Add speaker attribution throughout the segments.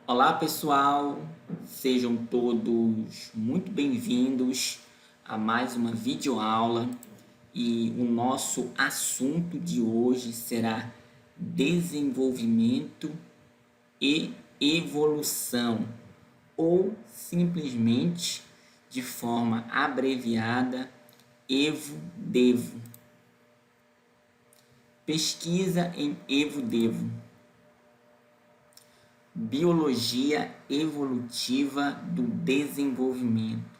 Speaker 1: Olá pessoal, sejam todos muito bem-vindos a mais uma videoaula e o nosso assunto de hoje será desenvolvimento e evolução, ou simplesmente de forma abreviada EVO-DEVO. Pesquisa em EVO-DEVO. Biologia evolutiva do desenvolvimento.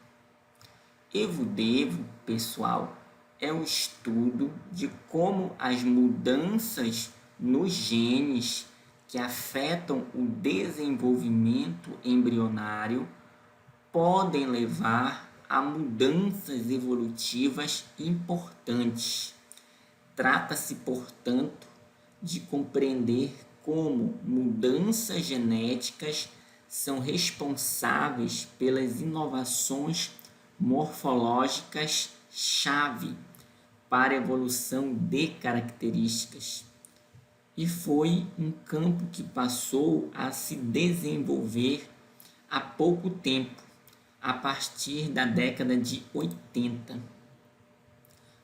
Speaker 1: EVO-DEVO, pessoal, é o estudo de como as mudanças nos genes que afetam o desenvolvimento embrionário podem levar a mudanças evolutivas importantes. Trata-se, portanto, de compreender como mudanças genéticas são responsáveis pelas inovações morfológicas-chave para a evolução de características. E foi um campo que passou a se desenvolver há pouco tempo, a partir da década de 80.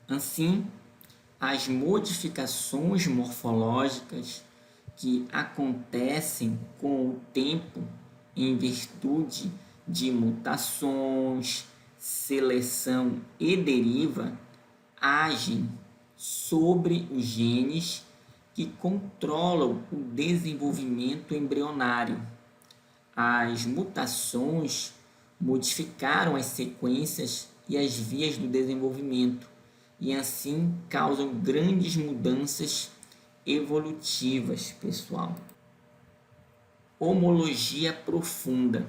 Speaker 1: Assim, as modificações morfológicas que acontecem com o tempo em virtude de mutações, seleção e deriva agem sobre os genes que controlam o desenvolvimento embrionário. As mutações modificaram as sequências e as vias do desenvolvimento e assim causam grandes mudanças evolutivas, pessoal. Homologia profunda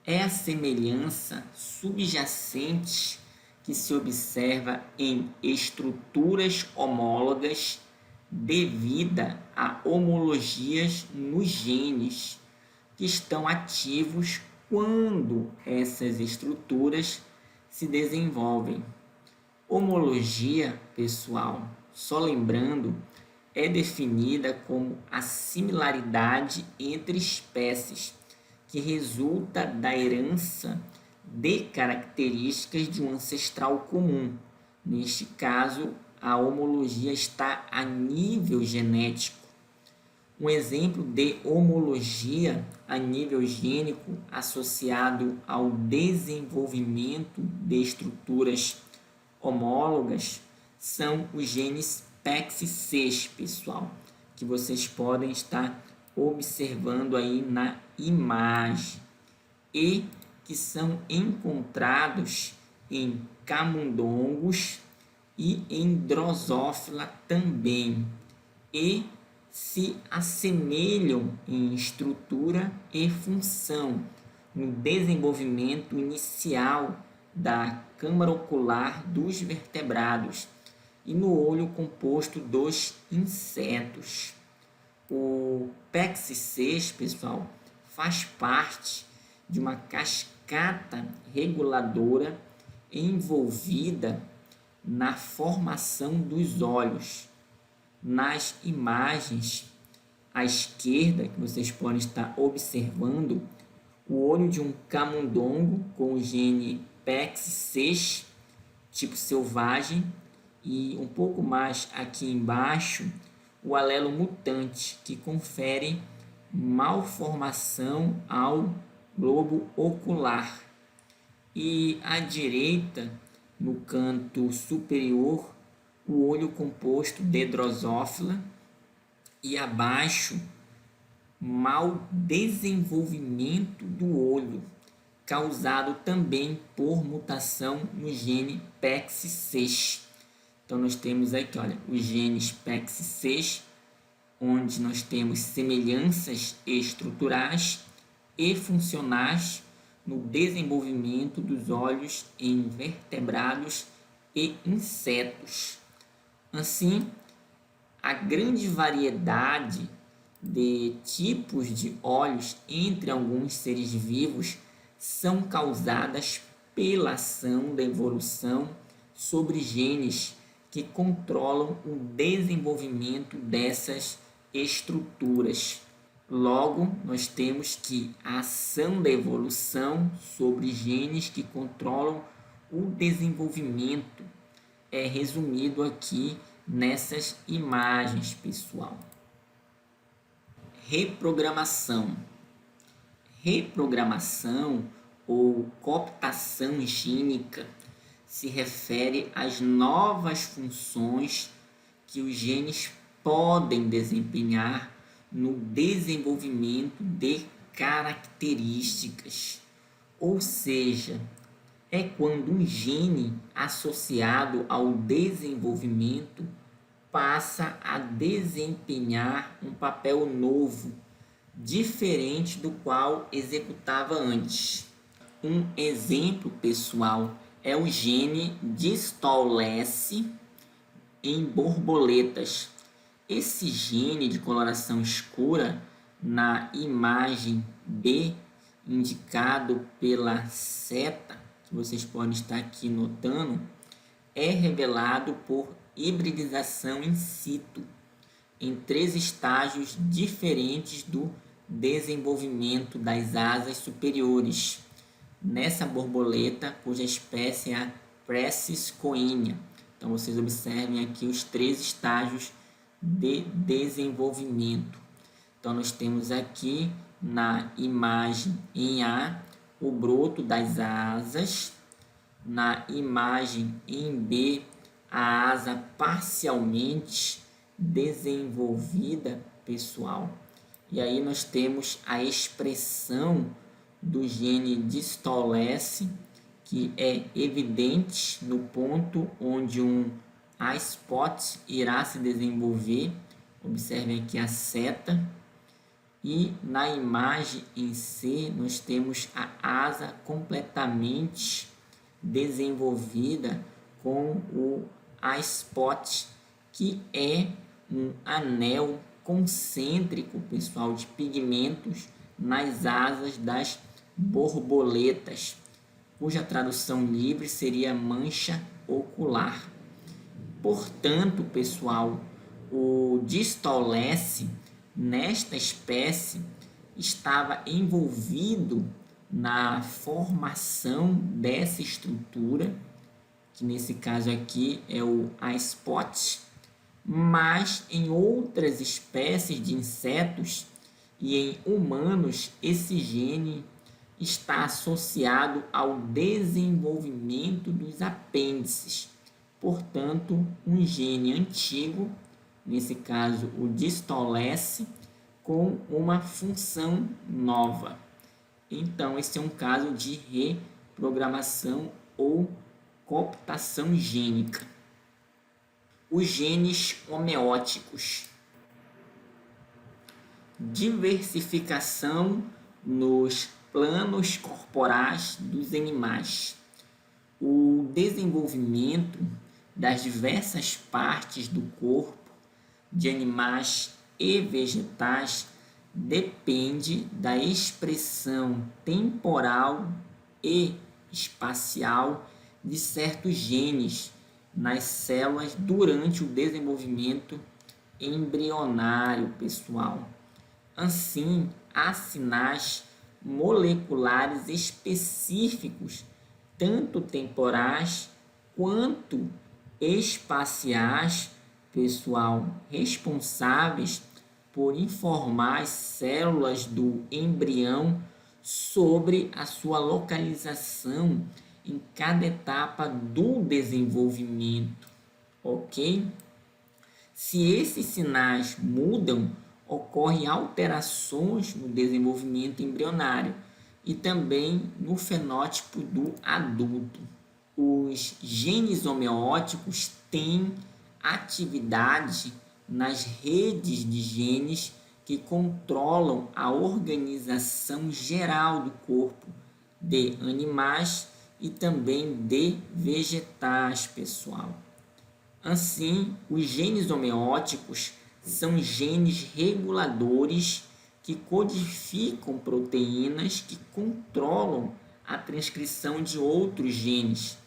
Speaker 1: é a semelhança subjacente que se observa em estruturas homólogas devida a homologias nos genes que estão ativos quando essas estruturas se desenvolvem. Homologia, pessoal, só lembrando, é definida como a similaridade entre espécies que resulta da herança de características de um ancestral comum. Neste caso, a homologia está a nível genético. Um exemplo de homologia a nível gênico associado ao desenvolvimento de estruturas homólogas são os genes PEX6, pessoal, que vocês podem estar observando aí na imagem e que são encontrados em camundongos e em Drosophila também, e se assemelham em estrutura e função no desenvolvimento inicial da câmara ocular dos vertebrados e no olho composto dos insetos. O PEX6, pessoal, faz parte de uma cascata reguladora envolvida na formação dos olhos. Nas imagens à esquerda, que vocês podem estar observando, o olho de um camundongo com o gene PEX6, tipo selvagem, e um pouco mais aqui embaixo, o alelo mutante, que confere malformação ao globo ocular. E à direita, no canto superior, o olho composto de Drosophila, e abaixo, mau desenvolvimento do olho, causado também por mutação no gene PEX6. Então, nós temos aqui, olha, os genes PEX6, onde nós temos semelhanças estruturais e funcionais no desenvolvimento dos olhos em vertebrados e insetos. Assim, a grande variedade de tipos de olhos entre alguns seres vivos são causadas pela ação da evolução sobre genes que controlam o desenvolvimento dessas estruturas. Logo, nós temos que a ação da evolução sobre genes que controlam o desenvolvimento é resumido aqui nessas imagens, pessoal. Reprogramação. Reprogramação ou cooptação gênica se refere às novas funções que os genes podem desempenhar no desenvolvimento de características. Ou seja, é quando um gene associado ao desenvolvimento passa a desempenhar um papel novo, diferente do qual executava antes. Um exemplo, pessoal, é o gene Distolese em borboletas. Esse gene de coloração escura, na imagem B, indicado pela seta, que vocês podem estar aqui notando, é revelado por hibridização in situ, em 3 estágios diferentes do desenvolvimento das asas superiores, nessa borboleta cuja espécie é a Pressis coinea. Então, vocês observem aqui os 3 estágios de desenvolvimento. Então, nós temos aqui na imagem em A o broto das asas, na imagem em B a asa parcialmente desenvolvida, pessoal. E aí nós temos a expressão do gene Distolese, que é evidente no ponto onde um A-spot irá se desenvolver. Observem aqui a seta. E na imagem em C, nós temos a asa completamente desenvolvida com o A-spot, que é um anel concêntrico, pessoal, de pigmentos nas asas das borboletas, cuja tradução livre seria mancha ocular. Portanto, pessoal, o Distolese nesta espécie estava envolvido na formação dessa estrutura, que nesse caso aqui é o A-spot, mas em outras espécies de insetos e em humanos esse gene está associado ao desenvolvimento dos apêndices. Portanto, um gene antigo, nesse caso o Distolese, com uma função nova. Então, esse é um caso de reprogramação ou cooptação gênica. Os genes homeóticos. Diversificação nos planos corporais dos animais. O desenvolvimento das diversas partes do corpo de animais e vegetais depende da expressão temporal e espacial de certos genes nas células durante o desenvolvimento embrionário, pessoal. Assim, há sinais moleculares específicos, tanto temporais quanto espaciais, pessoal, responsáveis por informar as células do embrião sobre a sua localização em cada etapa do desenvolvimento, ok? Se esses sinais mudam, ocorrem alterações no desenvolvimento embrionário e também no fenótipo do adulto. Os genes homeóticos têm atividade nas redes de genes que controlam a organização geral do corpo de animais e também de vegetais, pessoal. Assim, os genes homeóticos são genes reguladores que codificam proteínas que controlam a transcrição de outros genes.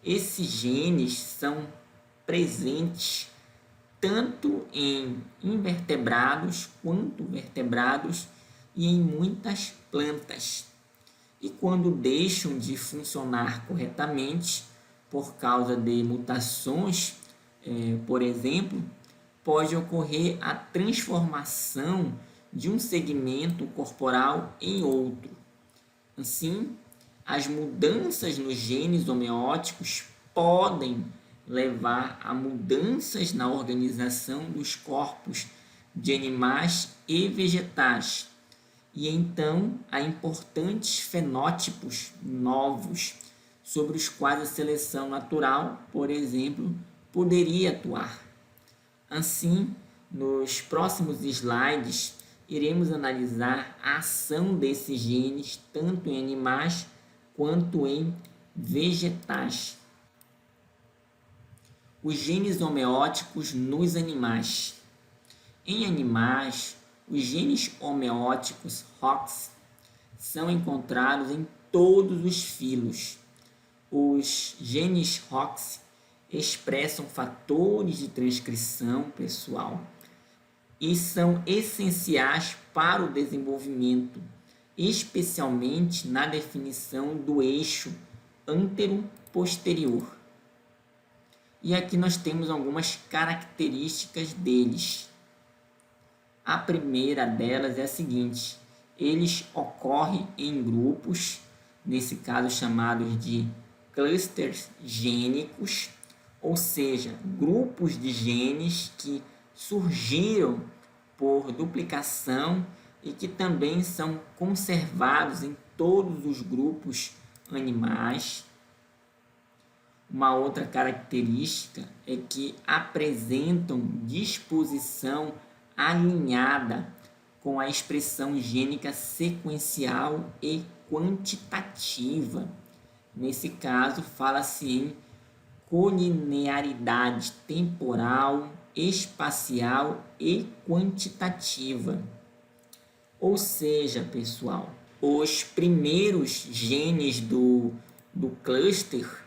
Speaker 1: Esses genes são presentes tanto em invertebrados quanto vertebrados e em muitas plantas. E quando deixam de funcionar corretamente por causa de mutações, por exemplo, pode ocorrer a transformação de um segmento corporal em outro. Assim, as mudanças nos genes homeóticos podem levar a mudanças na organização dos corpos de animais e vegetais, e então há importantes fenótipos novos sobre os quais a seleção natural, por exemplo, poderia atuar. Assim, nos próximos slides, iremos analisar a ação desses genes tanto em animais quanto em vegetais. Os genes homeóticos nos animais. Em animais, os genes homeóticos ROX são encontrados em todos os filos. Os genes ROX expressam fatores de transcrição pessoal e são essenciais para o desenvolvimento, especialmente na definição do eixo antero-posterior. E aqui nós temos algumas características deles. A primeira delas é a seguinte: eles ocorrem em grupos, nesse caso chamados de clusters gênicos, ou seja, grupos de genes que surgiram por duplicação e que também são conservados em todos os grupos animais. Uma outra característica é que apresentam disposição alinhada com a expressão gênica sequencial e quantitativa. Nesse caso, fala-se em colinearidade temporal, espacial e quantitativa. Ou seja, pessoal, os primeiros genes do cluster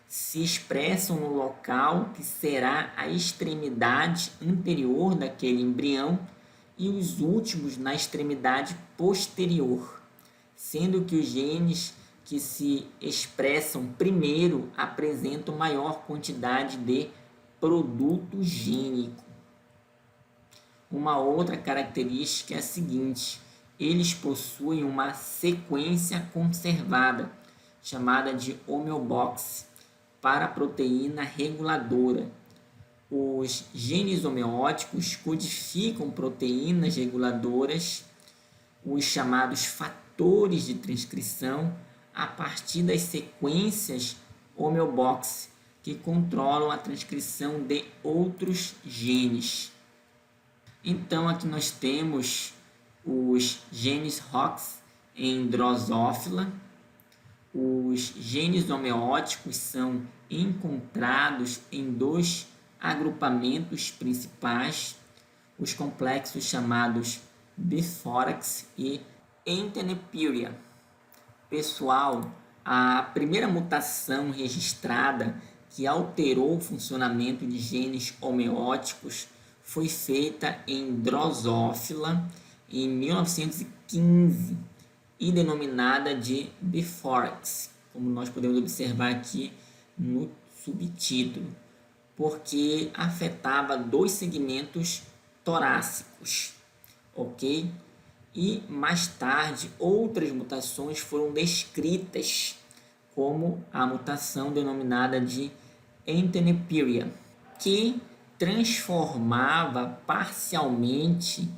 Speaker 1: se expressam no local que será a extremidade anterior daquele embrião e os últimos na extremidade posterior, sendo que os genes que se expressam primeiro apresentam maior quantidade de produto gênico. Uma outra característica é a seguinte: eles possuem uma sequência conservada, chamada de homeobox, para a proteína reguladora. Os genes homeóticos codificam proteínas reguladoras, os chamados fatores de transcrição, a partir das sequências homeobox, que controlam a transcrição de outros genes. Então, aqui nós temos os genes ROX em Drosophila. Os genes homeóticos são encontrados em dois agrupamentos principais, os complexos chamados Bifhorax e Entenepyria. Pessoal, a primeira mutação registrada que alterou o funcionamento de genes homeóticos foi feita em Drosophila em 1915 e denominada de Bifhorax, como nós podemos observar aqui no subtítulo, porque afetava dois segmentos torácicos, ok? E mais tarde outras mutações foram descritas, como a mutação denominada de Entenepyria, que transformava parcialmente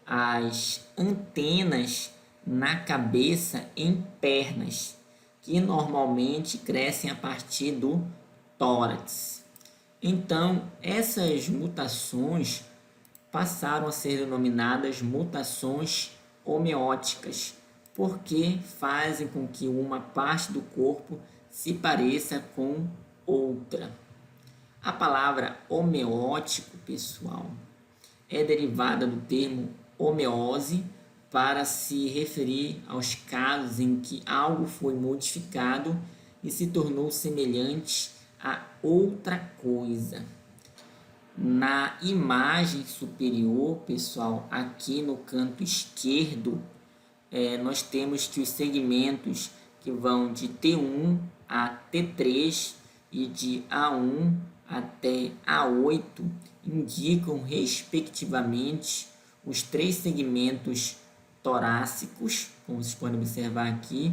Speaker 1: as antenas na cabeça em pernas, que normalmente crescem a partir do tórax. Então, essas mutações passaram a ser denominadas mutações homeóticas, porque fazem com que uma parte do corpo se pareça com outra. A palavra homeótico, pessoal, é derivada do termo homeose, para se referir aos casos em que algo foi modificado e se tornou semelhante a outra coisa. Na imagem superior, pessoal, aqui no canto esquerdo, nós temos que os segmentos que vão de T1 a T3 e de A1 até A8 indicam, respectivamente, os 3 segmentos torácicos, como vocês podem observar aqui,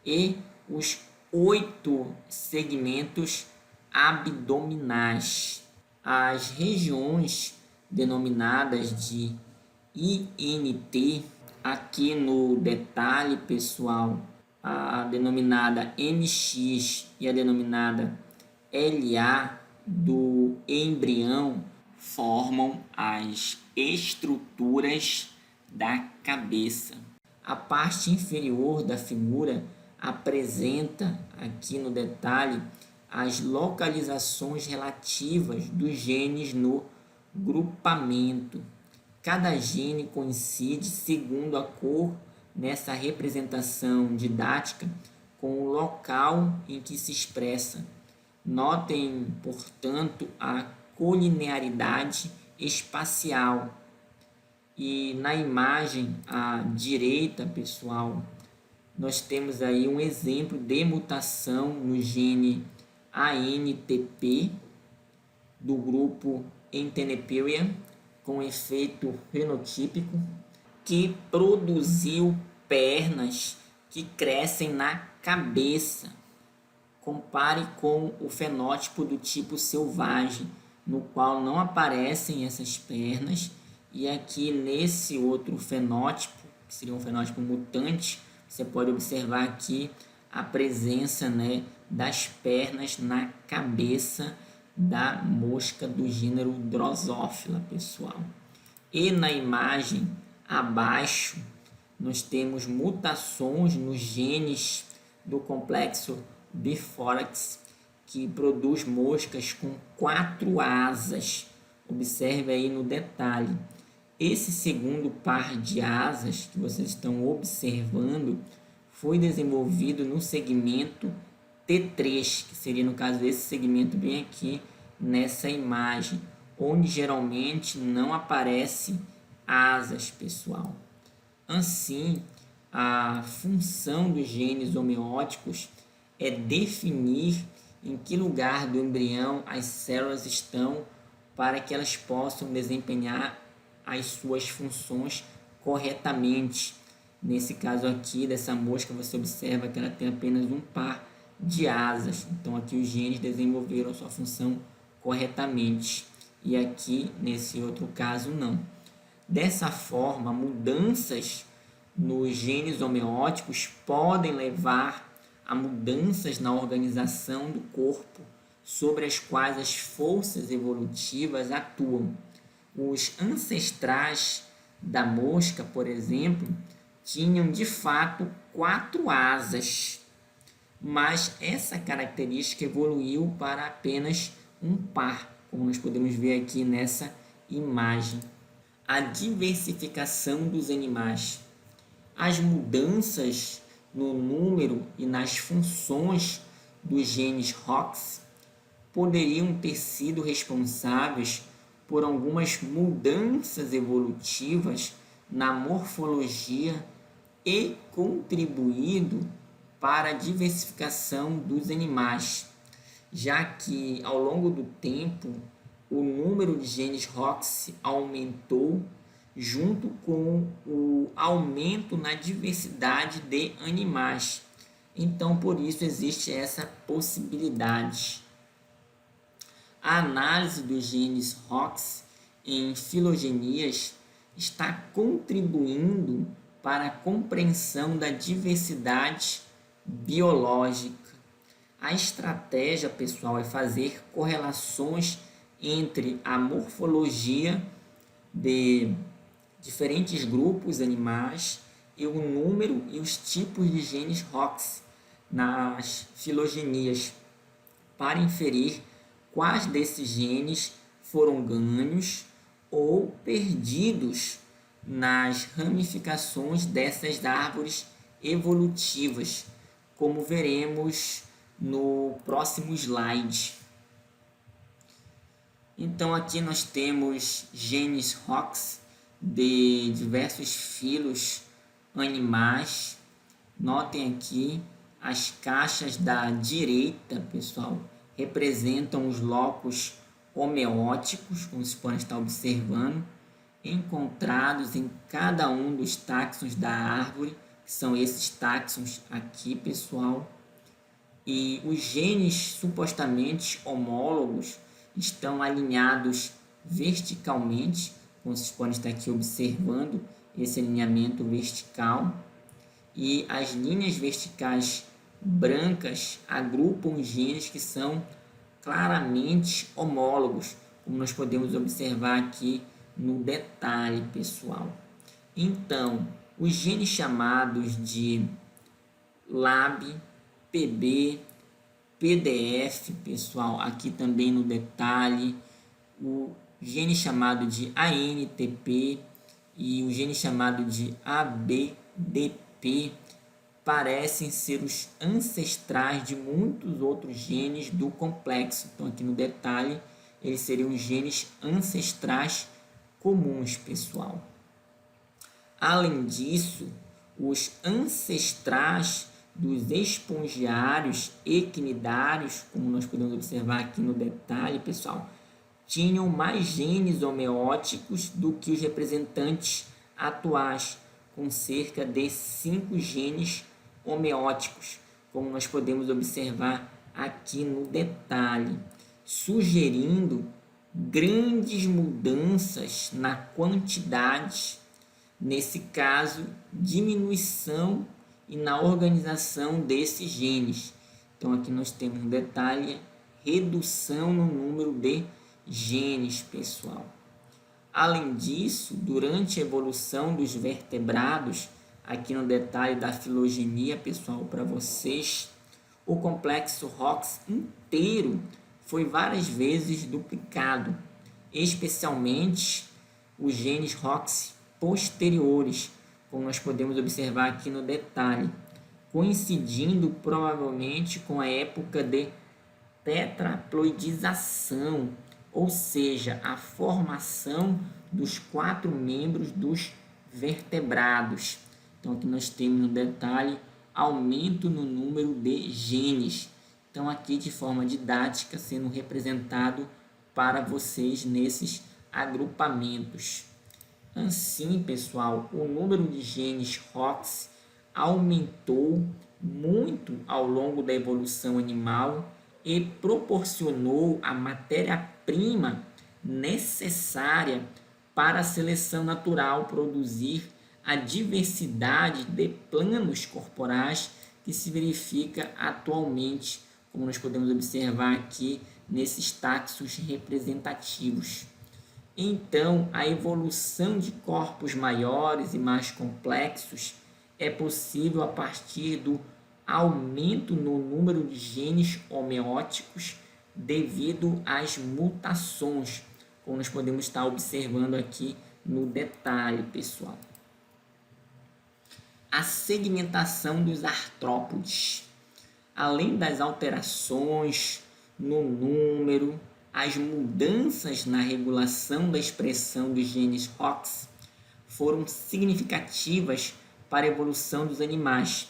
Speaker 1: e os 8 segmentos abdominais. As regiões denominadas de INT, aqui no detalhe, pessoal, a denominada MX e a denominada LA do embrião formam as estruturas da cabeça. A parte inferior da figura apresenta, aqui no detalhe, as localizações relativas dos genes no grupamento. Cada gene coincide, segundo a cor, nessa representação didática, com o local em que se expressa. Notem, portanto, a colinearidade espacial. E na imagem à direita, pessoal, nós temos aí um exemplo de mutação no gene ANTP do grupo Enteroperia, com efeito fenotípico, que produziu pernas que crescem na cabeça. Compare com o fenótipo do tipo selvagem, no qual não aparecem essas pernas, e aqui nesse outro fenótipo, que seria um fenótipo mutante, você pode observar aqui a presença, né, das pernas na cabeça da mosca do gênero Drosophila, pessoal. E na imagem abaixo, nós temos mutações nos genes do complexo Bifórax, que produz moscas com 4 asas. Observe aí no detalhe. Esse segundo par de asas que vocês estão observando foi desenvolvido no segmento T3, que seria, no caso, esse segmento bem aqui nessa imagem, onde geralmente não aparece asas, pessoal. Assim, a função dos genes homeóticos é definir em que lugar do embrião as células estão para que elas possam desempenhar as suas funções corretamente. Nesse caso aqui, dessa mosca, você observa que ela tem apenas um par de asas. Então, aqui os genes desenvolveram sua função corretamente. E aqui, nesse outro caso, não. Dessa forma, mudanças nos genes homeóticos podem levar a mudanças na organização do corpo, sobre as quais as forças evolutivas atuam. Os ancestrais da mosca, por exemplo, tinham de fato 4 asas, mas essa característica evoluiu para apenas um par, como nós podemos ver aqui nessa imagem. A diversificação dos animais. As mudanças no número e nas funções dos genes ROX poderiam ter sido responsáveis por algumas mudanças evolutivas na morfologia e contribuído para a diversificação dos animais, já que ao longo do tempo o número de genes ROX aumentou junto com o aumento na diversidade de animais. Então, por isso existe essa possibilidade. A análise dos genes ROX em filogenias está contribuindo para a compreensão da diversidade biológica. A estratégia, pessoal, é fazer correlações entre a morfologia de diferentes grupos animais e o número e os tipos de genes ROX nas filogenias, para inferir quais desses genes foram ganhos ou perdidos nas ramificações dessas árvores evolutivas, como veremos no próximo slide. Então aqui nós temos genes ROX de diversos filos animais. Notem aqui as caixas da direita, pessoal, representam os locos homeóticos, como vocês podem estar observando, encontrados em cada um dos táxons da árvore, que são esses táxons aqui, pessoal. E os genes supostamente homólogos estão alinhados verticalmente, como vocês podem estar aqui observando esse alinhamento vertical. E as linhas verticais brancas agrupam os genes que são claramente homólogos, como nós podemos observar aqui no detalhe, pessoal. Então, os genes chamados de LAB, PB, PDF, pessoal, aqui também no detalhe, o gene chamado de ANTP e o gene chamado de ABDP parecem ser os ancestrais de muitos outros genes do complexo. Então, aqui no detalhe, eles seriam genes ancestrais comuns, pessoal. Além disso, os ancestrais dos espongiários equinidários, como nós podemos observar aqui no detalhe, pessoal, tinham mais genes homeóticos do que os representantes atuais, com cerca de 5 genes homeóticos, como nós podemos observar aqui no detalhe, sugerindo grandes mudanças na quantidade, nesse caso, diminuição e na organização desses genes. Então, aqui nós temos um detalhe, redução no número de genes, pessoal. Além disso, durante a evolução dos vertebrados, aqui no detalhe da filogenia, pessoal, para vocês, o complexo ROX inteiro foi várias vezes duplicado, especialmente os genes ROX posteriores, como nós podemos observar aqui no detalhe, coincidindo provavelmente com a época de tetraploidização, ou seja, a formação dos 4 membros dos vertebrados. Então, aqui nós temos no detalhe aumento no número de genes. Então, aqui de forma didática sendo representado para vocês nesses agrupamentos. Assim, pessoal, o número de genes ROX aumentou muito ao longo da evolução animal e proporcionou a matéria-prima necessária para a seleção natural produzir a diversidade de planos corporais que se verifica atualmente, como nós podemos observar aqui nesses táxons representativos. Então, a evolução de corpos maiores e mais complexos é possível a partir do aumento no número de genes homeóticos devido às mutações, como nós podemos estar observando aqui no detalhe, pessoal. A segmentação dos artrópodes. Além das alterações no número, as mudanças na regulação da expressão dos genes ROX foram significativas para a evolução dos animais.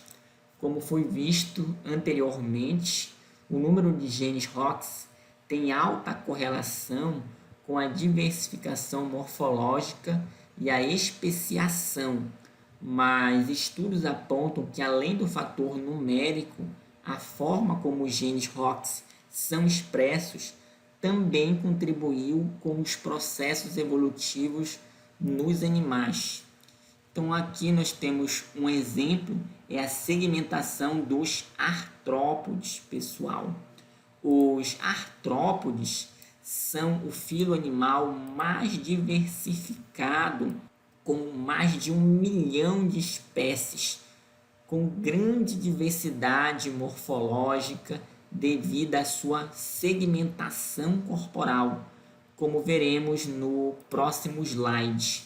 Speaker 1: Como foi visto anteriormente, o número de genes ROX tem alta correlação com a diversificação morfológica e a especiação, mas estudos apontam que, além do fator numérico, a forma como os genes ROX são expressos também contribuiu com os processos evolutivos nos animais. Então, aqui nós temos um exemplo, é a segmentação dos artrópodes, pessoal. Os artrópodes são o filo animal mais diversificado, com mais de 1 milhão de espécies, com grande diversidade morfológica devido à sua segmentação corporal, como veremos no próximo slide.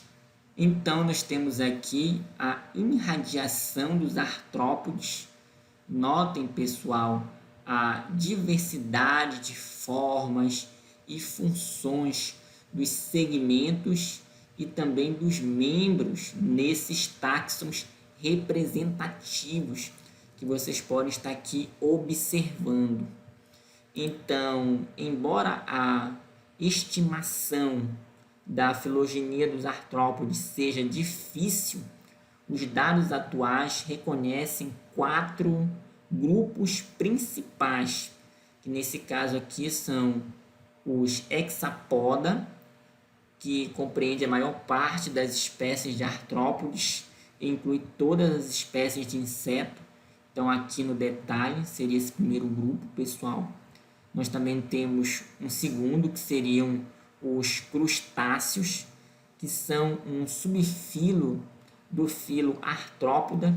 Speaker 1: Então, nós temos aqui a irradiação dos artrópodes. Notem, pessoal, a diversidade de formas e funções dos segmentos e também dos membros nesses táxons representativos que vocês podem estar aqui observando. Então, embora a estimação da filogenia dos artrópodes seja difícil, os dados atuais reconhecem 4 grupos principais, que nesse caso aqui são os hexapoda, que compreende a maior parte das espécies de artrópodes, inclui todas as espécies de inseto. Então, aqui no detalhe, seria esse primeiro grupo, pessoal. Nós também temos um segundo, que seriam os crustáceos, que são um subfilo do filo Arthropoda,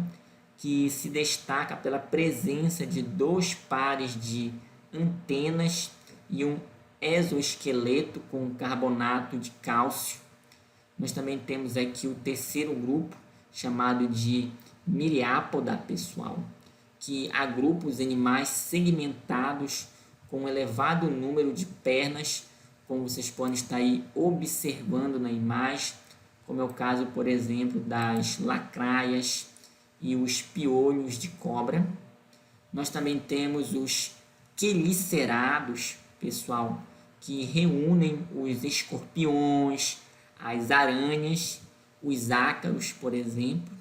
Speaker 1: que se destaca pela presença de 2 pares de antenas e um exoesqueleto com carbonato de cálcio. Nós também temos aqui o terceiro grupo, chamado de Myriapoda, pessoal, que agrupa os animais segmentados com um elevado número de pernas, como vocês podem estar aí observando na imagem, como é o caso, por exemplo, das lacraias e os piolhos de cobra. Nós também temos os quelicerados, pessoal, que reúnem os escorpiões, as aranhas, os ácaros, por exemplo.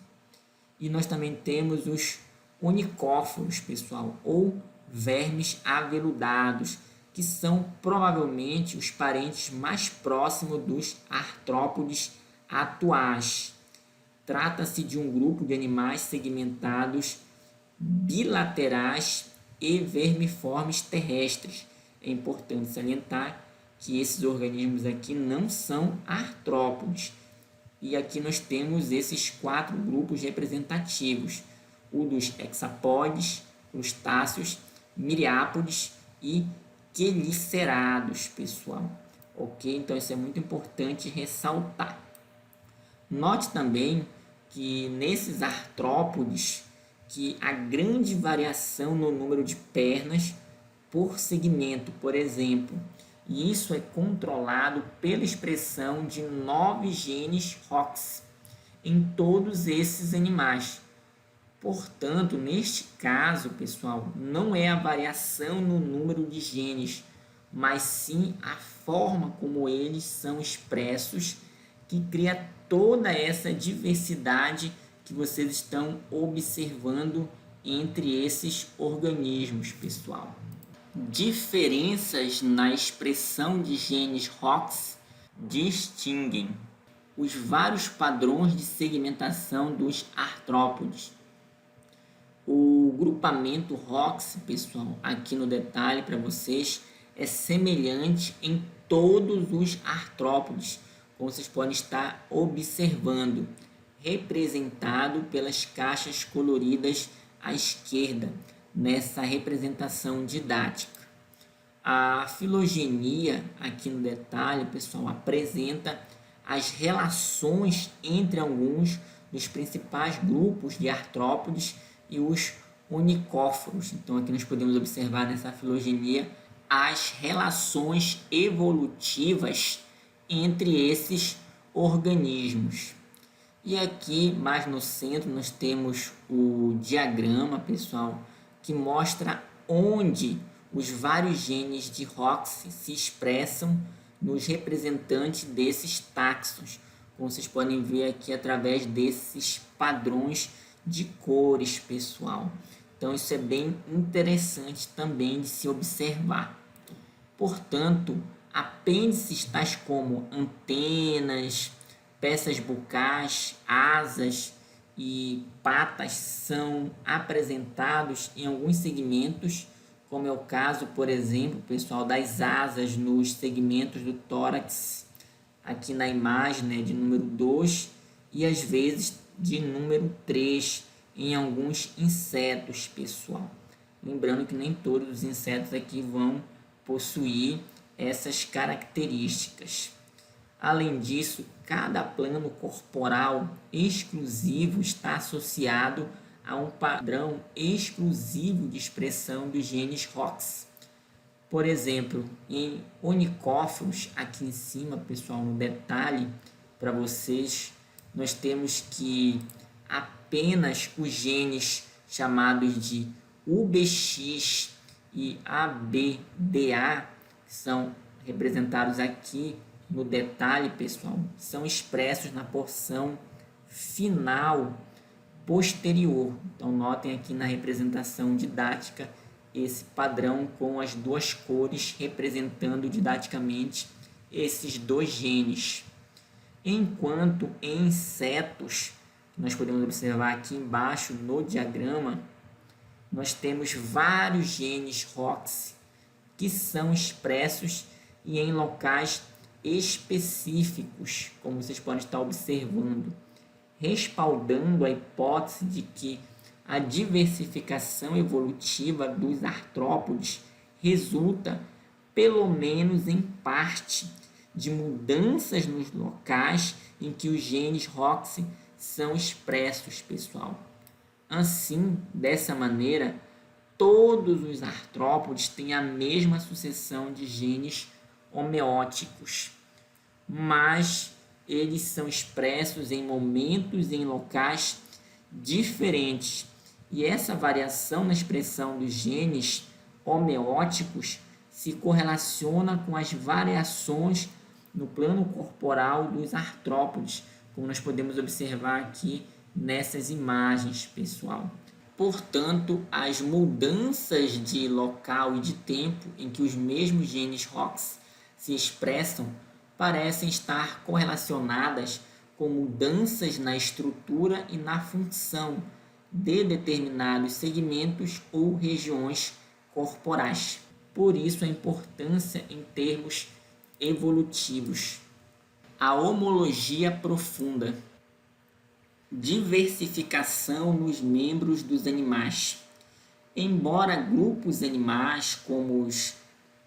Speaker 1: E nós também temos os onicóforos, pessoal, ou vermes aveludados, que são provavelmente os parentes mais próximos dos artrópodes atuais. Trata-se de um grupo de animais segmentados bilaterais e vermiformes terrestres. É importante salientar que esses organismos aqui não são artrópodes. E aqui nós temos esses 4 grupos representativos: o dos hexapodes, crustáceos, miriápodes e quelicerados, pessoal. Ok? Então isso é muito importante ressaltar. Note também que nesses artrópodes que há grande variação no número de pernas por segmento, por exemplo, e isso é controlado pela expressão de 9 genes ROX em todos esses animais. Portanto, neste caso, pessoal, não é a variação no número de genes, mas sim a forma como eles são expressos, que cria toda essa diversidade que vocês estão observando entre esses organismos, pessoal. Diferenças na expressão de genes ROX distinguem os vários padrões de segmentação dos artrópodes. O grupamento ROX, pessoal, aqui no detalhe para vocês, é semelhante em todos os artrópodes, como vocês podem estar observando, representado pelas caixas coloridas à esquerda, nessa representação didática. A filogenia, aqui no detalhe, pessoal, apresenta as relações entre alguns dos principais grupos de artrópodes e os onicóforos. Então, aqui nós podemos observar nessa filogenia as relações evolutivas entre esses organismos. E aqui, mais no centro, nós temos o diagrama, pessoal, que mostra onde os vários genes de ROX se expressam nos representantes desses táxons, como vocês podem ver aqui através desses padrões de cores, pessoal. Então isso é bem interessante também de se observar. Portanto, apêndices tais como antenas, peças bucais, asas e patas são apresentados em alguns segmentos, como é o caso, por exemplo, pessoal, das asas nos segmentos do tórax, aqui na imagem, né, de número 2, e às vezes de número 3 em alguns insetos, pessoal. Lembrando que nem todos os insetos aqui vão possuir essas características. Além disso, cada plano corporal exclusivo está associado a um padrão exclusivo de expressão dos genes ROX. Por exemplo, em onicóforos, aqui em cima, pessoal, no detalhe para vocês, nós temos que a apenas os genes chamados de UBX e ABDA, que são representados aqui no detalhe, pessoal, são expressos na porção final posterior. Então, notem aqui na representação didática esse padrão com as duas cores representando didaticamente esses dois genes. Enquanto em insetos, nós podemos observar aqui embaixo no diagrama, nós temos vários genes ROX que são expressos e em locais específicos, como vocês podem estar observando, respaldando a hipótese de que a diversificação evolutiva dos artrópodes resulta, pelo menos em parte, de mudanças nos locais em que os genes ROX são expressos, pessoal. Assim, dessa maneira, todos os artrópodes têm a mesma sucessão de genes homeóticos, mas eles são expressos em momentos e em locais diferentes. E essa variação na expressão dos genes homeóticos se correlaciona com as variações no plano corporal dos artrópodes, como nós podemos observar aqui nessas imagens, pessoal. Portanto, as mudanças de local e de tempo em que os mesmos genes ROX se expressam parecem estar correlacionadas com mudanças na estrutura e na função de determinados segmentos ou regiões corporais. Por isso, a importância em termos evolutivos. A homologia profunda. Diversificação nos membros dos animais. Embora grupos animais como os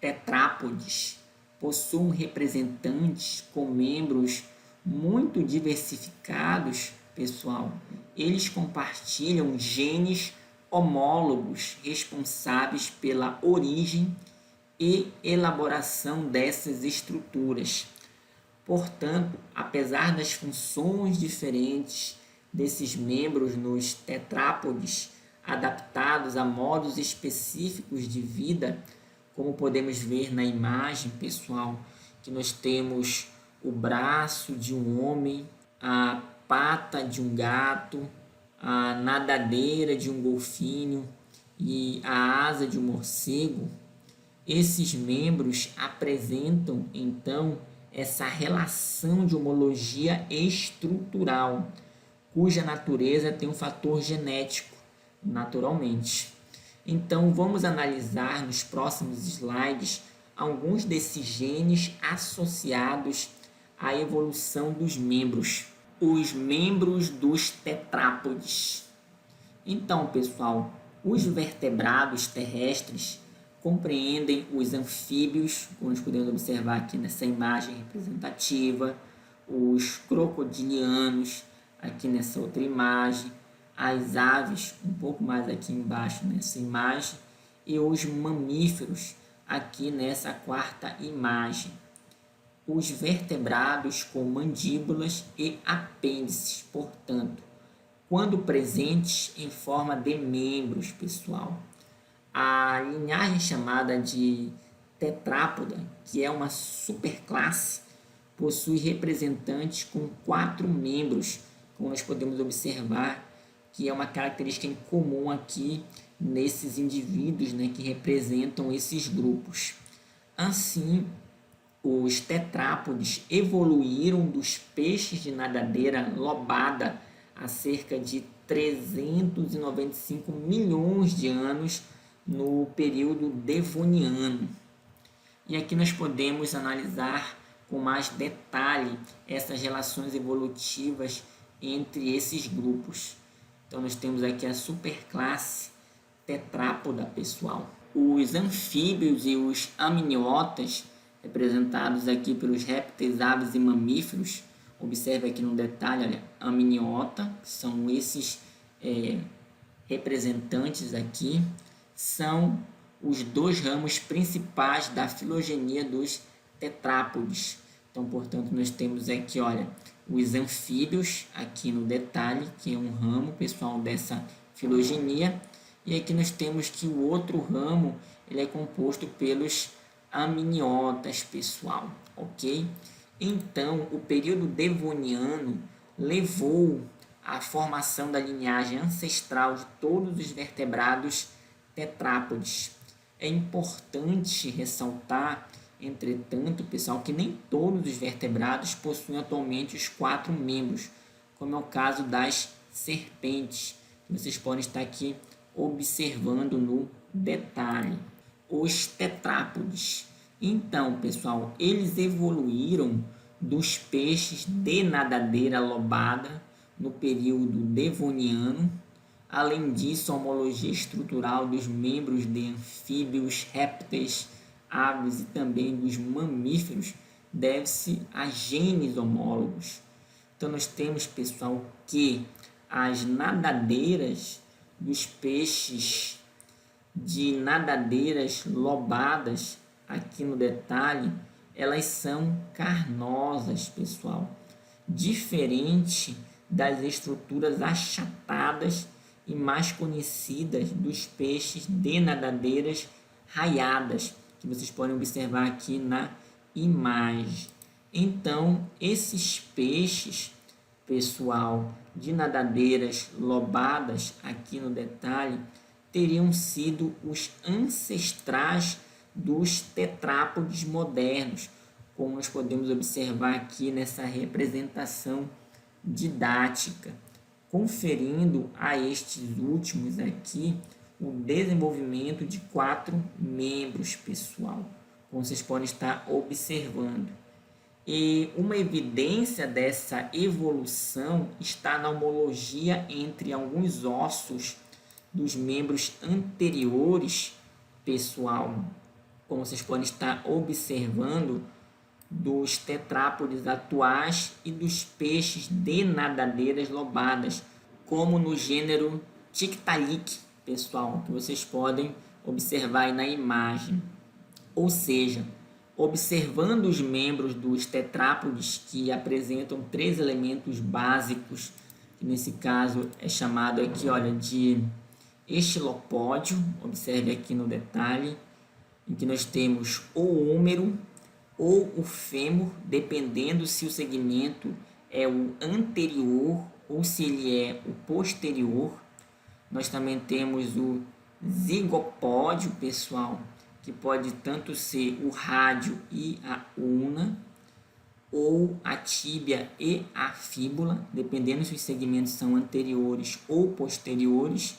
Speaker 1: tetrápodes possuam representantes com membros muito diversificados, pessoal, eles compartilham genes homólogos responsáveis pela origem e elaboração dessas estruturas. Portanto, apesar das funções diferentes desses membros nos tetrápodes, adaptados a modos específicos de vida, como podemos ver na imagem, pessoal, que nós temos o braço de um homem, a pata de um gato, a nadadeira de um golfinho e a asa de um morcego. Esses membros apresentam, então, essa relação de homologia estrutural, cuja natureza tem um fator genético, naturalmente. Então, vamos analisar nos próximos slides alguns desses genes associados à evolução dos membros. Os membros dos tetrápodes. Então, pessoal, os vertebrados terrestres compreendem os anfíbios, como nós podemos observar aqui nessa imagem representativa, os crocodilianos, aqui nessa outra imagem, as aves, um pouco mais aqui embaixo nessa imagem, e os mamíferos, aqui nessa quarta imagem. Os vertebrados com mandíbulas e apêndices, portanto, quando presentes em forma de membros, pessoal. A linhagem chamada de tetrápoda, que é uma superclasse, possui representantes com 4 membros, como nós podemos observar, que é uma característica em comum aqui nesses indivíduos, né, que representam esses grupos. Assim, os tetrápodes evoluíram dos peixes de nadadeira lobada há cerca de 395 milhões de anos no período devoniano. E aqui nós podemos analisar com mais detalhe essas relações evolutivas entre esses grupos. Então, nós temos aqui a superclasse tetrápoda, pessoal. Os anfíbios e os amniotas, representados aqui pelos répteis, aves e mamíferos. Observe aqui no detalhe, olha, amniota, são esses representantes aqui, são os 2 ramos principais da filogenia dos tetrápodes. Então, portanto, nós temos aqui, olha, os anfíbios, aqui no detalhe, que é um ramo, pessoal, dessa filogenia. E aqui nós temos que o outro ramo, ele é composto pelos amniotas, pessoal, ok? Então, o período devoniano levou à formação da linhagem ancestral de todos os vertebrados tetrápodes. É importante ressaltar, entretanto, pessoal, que nem todos os vertebrados possuem atualmente os 4 membros, como é o caso das serpentes, que vocês podem estar aqui observando no detalhe. Os tetrápodes. Então, pessoal, eles evoluíram dos peixes de nadadeira lobada no período devoniano. Além disso, a homologia estrutural dos membros de anfíbios, répteis, aves e também dos mamíferos deve-se a genes homólogos. Então, nós temos, pessoal, que as nadadeiras dos peixes de nadadeiras lobadas, aqui no detalhe, elas são carnosas, pessoal, diferente das estruturas achatadas e mais conhecidas dos peixes de nadadeiras raiadas, que vocês podem observar aqui na imagem. Então, esses peixes, pessoal, de nadadeiras lobadas, aqui no detalhe, teriam sido os ancestrais dos tetrápodes modernos, como nós podemos observar aqui nessa representação didática, conferindo a estes últimos aqui o desenvolvimento de 4 membros, pessoal, como vocês podem estar observando. E uma evidência dessa evolução está na homologia entre alguns ossos dos membros anteriores, pessoal, como vocês podem estar observando, dos tetrápodes atuais e dos peixes de nadadeiras lobadas, como no gênero Tiktaalik, pessoal, que vocês podem observar aí na imagem. Ou seja, observando os membros dos tetrápodes que apresentam 3 elementos básicos, que nesse caso é chamado aqui, olha, de estilopódio, observe aqui no detalhe, em que nós temos ou o húmero ou o fêmur, dependendo se o segmento é o anterior ou se ele é o posterior. Nós também temos o zigopódio, pessoal, que pode tanto ser o rádio e a ulna, ou a tíbia e a fíbula, dependendo se os segmentos são anteriores ou posteriores.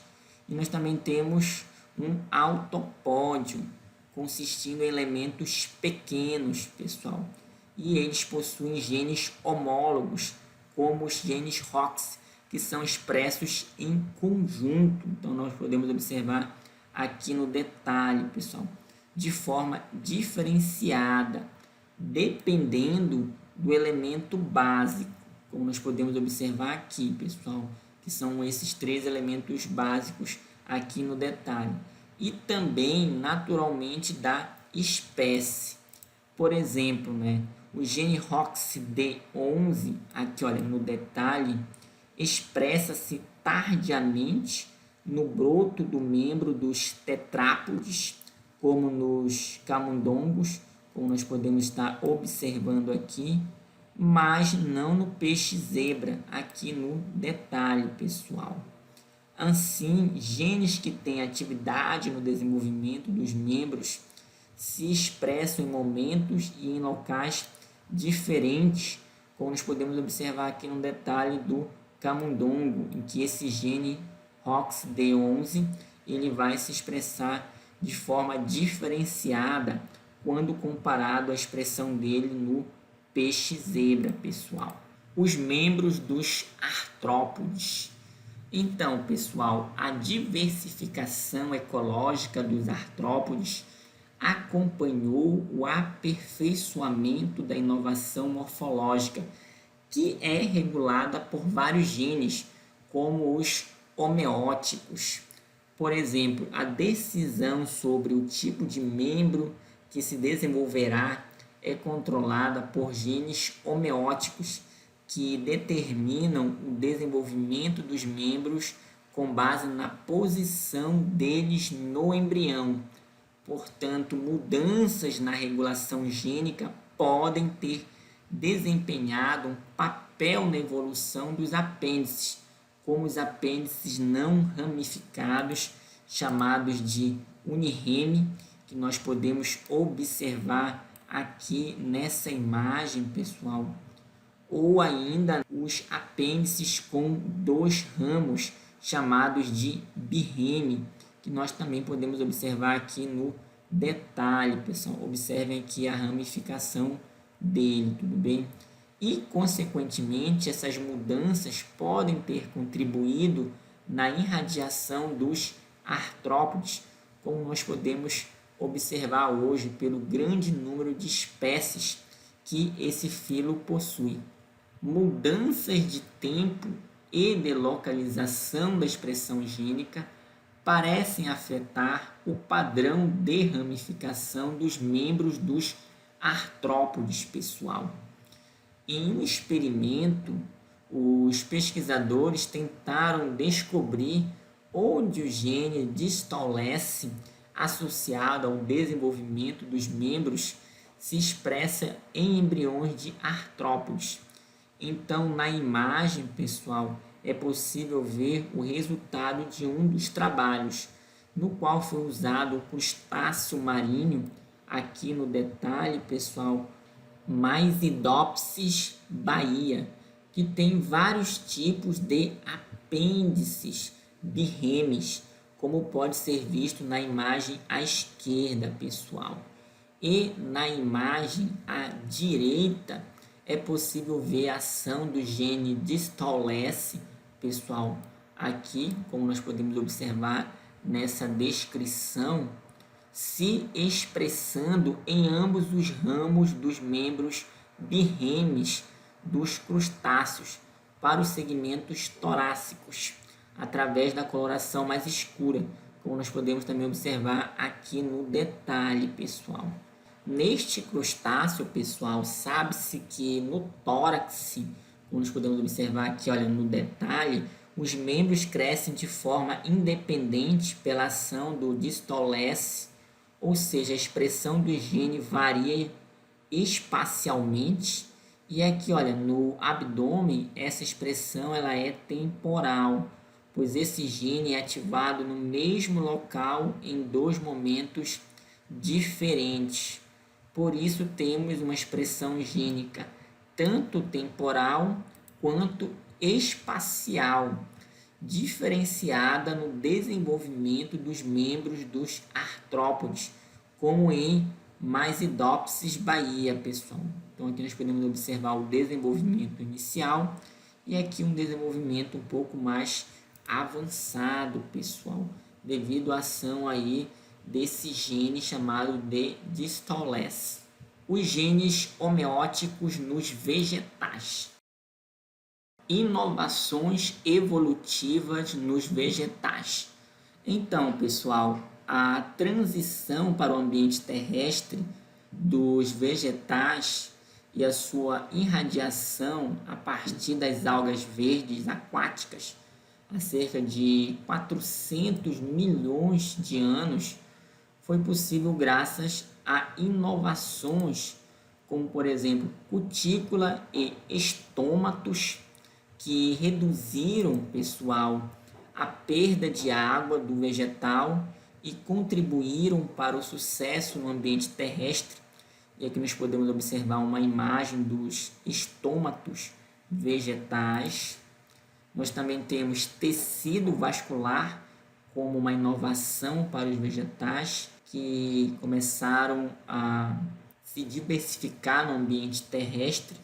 Speaker 1: E nós também temos um autopódio, consistindo em elementos pequenos, pessoal. E eles possuem genes homólogos, como os genes ROX, que são expressos em conjunto. Então, nós podemos observar aqui no detalhe, pessoal, de forma diferenciada, dependendo do elemento básico, como nós podemos observar aqui, pessoal, que são esses 3 elementos básicos aqui no detalhe. E também, naturalmente, da espécie. Por exemplo, o gene ROXD11, aqui, olha, no detalhe, expressa-se tardiamente no broto do membro dos tetrápodes, como nos camundongos, como nós podemos estar observando aqui, mas não no peixe zebra, aqui no detalhe, pessoal. Assim, genes que têm atividade no desenvolvimento dos membros se expressam em momentos e em locais diferentes, como nós podemos observar aqui no detalhe do camundongo, em que esse gene ROXD11 ele vai se expressar de forma diferenciada quando comparado à expressão dele no peixe zebra, pessoal. Os membros dos artrópodes. Então, pessoal, a diversificação ecológica dos artrópodes acompanhou o aperfeiçoamento da inovação morfológica, que é regulada por vários genes, como os homeóticos. Por exemplo, a decisão sobre o tipo de membro que se desenvolverá é controlada por genes homeóticos, que determinam o desenvolvimento dos membros com base na posição deles no embrião. Portanto, mudanças na regulação gênica podem ter desempenhado um papel na evolução dos apêndices, como os apêndices não ramificados, chamados de unirreme, que nós podemos observar aqui nessa imagem, pessoal, ou ainda os apêndices com 2 ramos, chamados de birreme, que nós também podemos observar aqui no detalhe, pessoal. Observem aqui a ramificação dele, tudo bem? E, consequentemente, essas mudanças podem ter contribuído na irradiação dos artrópodes, como nós podemos observar hoje pelo grande número de espécies que esse filo possui. Mudanças de tempo e de localização da expressão gênica parecem afetar o padrão de ramificação dos membros dos artrópodes, pessoal. Em um experimento, os pesquisadores tentaram descobrir onde o gene distolese associado ao desenvolvimento dos membros se expressa em embriões de artrópodes. Então, na imagem, pessoal, é possível ver o resultado de um dos trabalhos, no qual foi usado o crustáceo marinho, aqui no detalhe, pessoal, Mysidopsis baía, que tem vários tipos de apêndices birremes, como pode ser visto na imagem à esquerda, pessoal. E na imagem à direita é possível ver a ação do gene distolese, pessoal, aqui, como nós podemos observar nessa descrição, se expressando em ambos os ramos dos membros birremes dos crustáceos para os segmentos torácicos, através da coloração mais escura, como nós podemos também observar aqui no detalhe, pessoal. Neste crustáceo, pessoal, sabe-se que no tórax, como nós podemos observar aqui, olha, no detalhe, os membros crescem de forma independente pela ação do distolese, ou seja, a expressão do gene varia espacialmente. E aqui, olha, no abdômen, essa expressão ela é temporal, pois esse gene é ativado no mesmo local em 2 momentos diferentes. Por isso, temos uma expressão gênica tanto temporal quanto espacial, diferenciada no desenvolvimento dos membros dos artrópodes, como em Mysidopsis baía, pessoal. Então, aqui nós podemos observar o desenvolvimento inicial e aqui um desenvolvimento um pouco mais avançado, pessoal, devido à ação aí desse gene chamado de distolese. Os genes homeóticos nos vegetais. Inovações evolutivas nos vegetais. Então, pessoal, a transição para o ambiente terrestre dos vegetais e a sua irradiação a partir das algas verdes aquáticas há cerca de 400 milhões de anos foi possível graças a inovações como, por exemplo, cutícula e estômatos, que reduziram, pessoal, a perda de água do vegetal e contribuíram para o sucesso no ambiente terrestre. E aqui nós podemos observar uma imagem dos estômatos vegetais. Nós também temos tecido vascular como uma inovação para os vegetais que começaram a se diversificar no ambiente terrestre